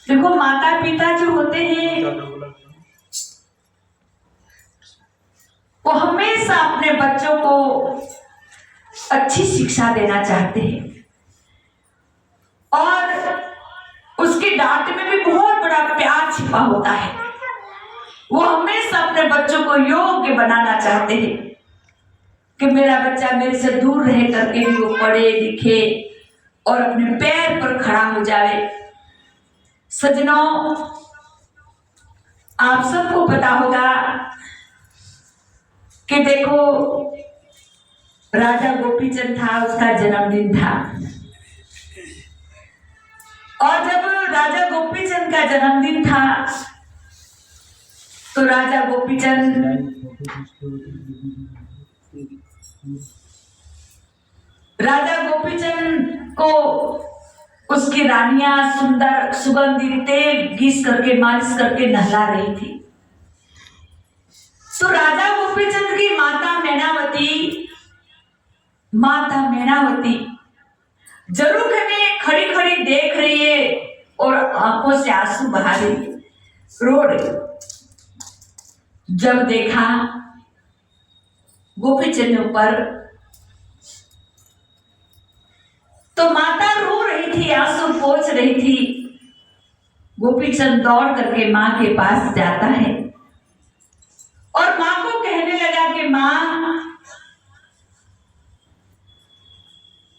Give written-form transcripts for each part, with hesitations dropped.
देखो माता पिता जो होते हैं वो हमेशा अपने बच्चों को अच्छी शिक्षा देना चाहते हैं और उसकी डांट में भी बहुत बड़ा प्यार छिपा होता है। वो हमेशा अपने बच्चों को योग्य बनाना चाहते हैं कि मेरा बच्चा मेरे से दूर रह करके भी वो पढ़े लिखे और अपने पैर पर खड़ा हो जाए। सज्जनों, आप सबको पता होगा कि देखो राजा गोपीचंद था, उसका जन्मदिन था और जब राजा गोपीचंद का जन्मदिन था तो राजा गोपीचंद को उसकी रानियां सुंदर सुगंधित तेल घिस करके मालिश करके नहला रही थी। तो राजा गोपीचंद की माता मैनावती जरूर में खड़ी खड़ी देख रही है और आंखों से आंसू बहा रही है, रो रही। जब देखा गोपीचंद ऊपर तो माता रो रही थी, आंसू पोंछ रही थी। गोपीचंद दौड़ करके माँ के पास जाता है और माँ को कहने लगा कि माँ,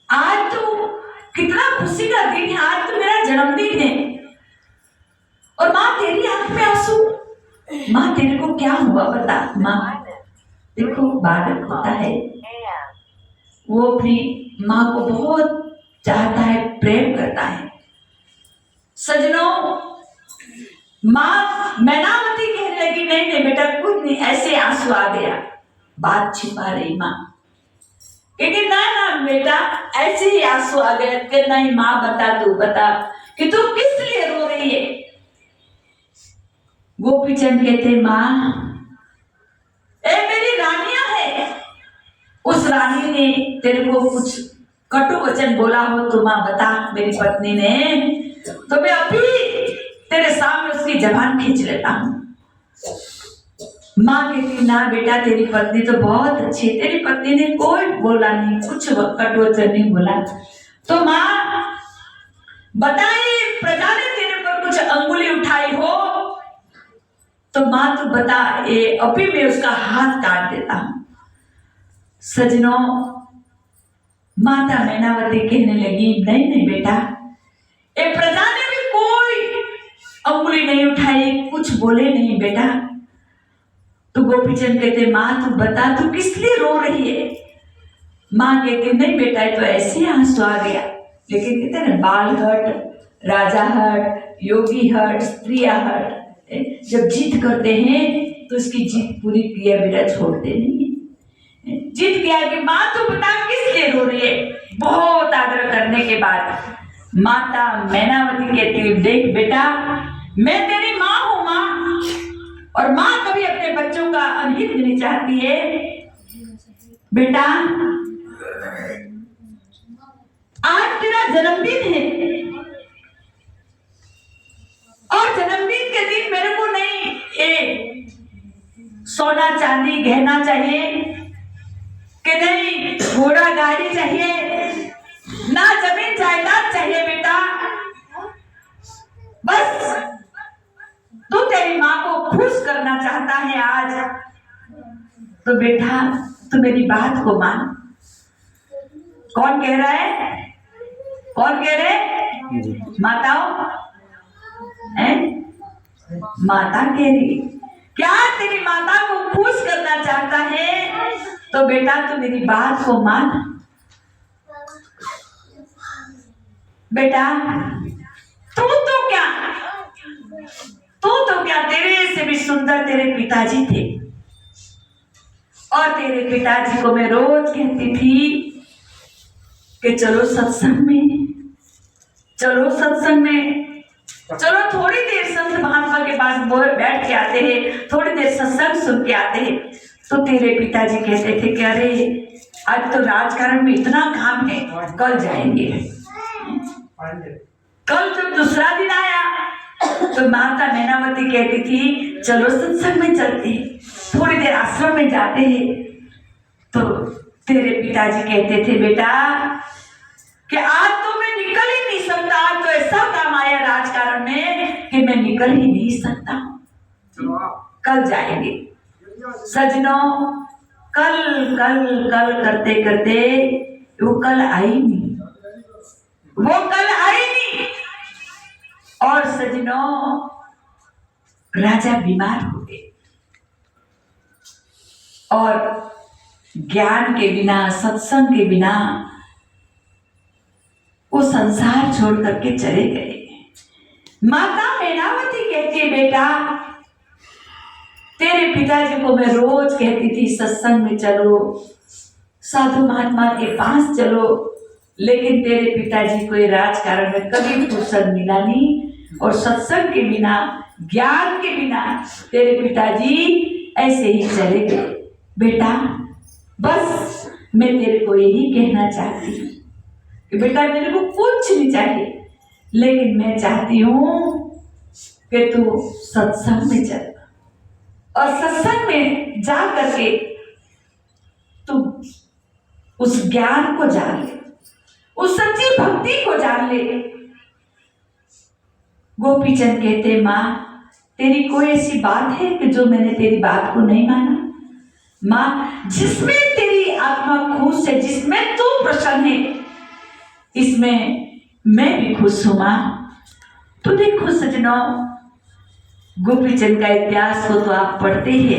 आज तो कितना खुशी का दिन है, आज तो मेरा जन्मदिन है और माँ तेरी आंख में आंसू। माँ तेरे को क्या हुआ बता। माँ देखो बालक होता है वो अपनी माँ को बहुत चाहता है, प्रेम करता है। सजनों, माँ मैनावती कहने लगी नहीं नहीं बेटा कुछ नहीं, ऐसे आंसू आ गया। बात छिपा रही माँ क्योंकि ना ना बेटा ऐसे ही आंसू आ गए कि नहीं माँ बता, तू बता कि तू किस लिए रो रही है। गोपीचंद कहते माँ ए मेरी रानियां है, उस रानी ने तेरे को कुछ कटु वचन बोला हो तो माँ बता। मेरी पत्नी ने तो मैं अभी तेरे सामने उसकी जबान खींच लेता हूँ। माँ कहती ना बेटा तेरी पत्नी तो बहुत अच्छी, तेरी पत्नी ने कोई बोला नहीं, कुछ कटु वचन नहीं बोला। तो माँ बताइए प्रजा ने तेरे पर कुछ अंगुली उठाई हो तो माँ तू बता, ये अभी मैं उसका हाथ काट देता हूँ। सजनों, माता मैनावती कहने लगी नहीं नहीं बेटा, ये प्रजा ने भी कोई अंगुली नहीं उठाई, कुछ बोले नहीं बेटा। तो गोपीचंद कहते माँ तू बता, तू किस लिए रो रही है। माँ कहते नहीं बेटा तो ऐसे आंसू आ गया, लेकिन कहते ना बाल हट, राजा हट, योगी हट, स्त्रिया हट, जब जीत करते हैं तो उसकी जीत पूरी किया बिना छोड़ते नहीं। जीत गया कि माँ तू बता किस लिए रो रही है। बहुत आग्रह करने के बाद माता मैनावती कहती है देख बेटा, मैं तेरी माँ हूँ माँ, और माँ कभी अपने बच्चों का अनहित नहीं चाहती है। बेटा आज तेरा जन्मदिन है और जन्मदिन के दिन मेरे को नहीं सोना चांदी गहना चाहिए कि नहीं घोड़ा गाड़ी चाहिए, ना जमीन जायदाद चाहिए बेटा। बस तू तेरी माँ को खुश करना चाहता है आज, तो बेटा तू मेरी बात को मान। कौन कह रहा है, कौन कह रहे? माताओं है? माता कह रही क्या तेरी माता को खुश करना चाहता है तो बेटा तू मेरी बात को मान। बेटा तू तो क्या तेरे से भी सुंदर तेरे पिताजी थे, और तेरे पिताजी को मैं रोज कहती थी कि चलो सत्संग में, चलो सत्संग में, चलो थोड़ी देर संत महात्मा के पास बैठ के आते हैं, थोड़ी देर सत्संग सुन के आते हैं। तो तेरे पिताजी कहते थे कि अरे आज तो राजकारण में इतना काम है, कल जाएंगे। कल जब दूसरा दिन आया तो माता मैनावती कहती थी चलो सत्संग में चलते हैं, थोड़ी देर आश्रम में जाते हैं। तो तेरे पिताजी कहते थे बेटा कि आज तो मैं निकल ही नहीं सकता, आज तो ऐसा काम आया राजकारण में कि मैं निकल ही नहीं सकता, कल जाएंगे। सजनों कल कल कल करते करते वो कल आई नहीं, वो कल आई नहीं। और सजनों राजा बीमार हो गए और ज्ञान के बिना, सत्संग के बिना वो संसार छोड़ करके चले गए। माता मैनावती कहती है बेटा तेरे पिताजी को मैं रोज कहती थी सत्संग में चलो, साधु महात्मा के पास चलो, लेकिन तेरे पिताजी को राजकारण में कभी फुर्सत मिला नहीं और सत्संग के बिना, ज्ञान के बिना तेरे पिताजी ऐसे ही चले गए। बेटा बस मैं तेरे को यही कहना चाहती हूँ कि बेटा मेरे को कुछ नहीं चाहिए, लेकिन मैं चाहती हूँ कि तू सत्संग में चल और सत्संग में जा करके तू उस ज्ञान को जान ले, उस सच्ची भक्ति को जान ले। गोपीचंद कहते माँ तेरी कोई ऐसी बात है कि जो मैंने तेरी बात को नहीं माना? माँ जिसमें तेरी आत्मा खुश है, जिसमें तू प्रसन्न है, इसमें मैं भी खुश हूं माँ। तो देखो सजनों गोपीचंद का इतिहास हो तो आप पढ़ते ही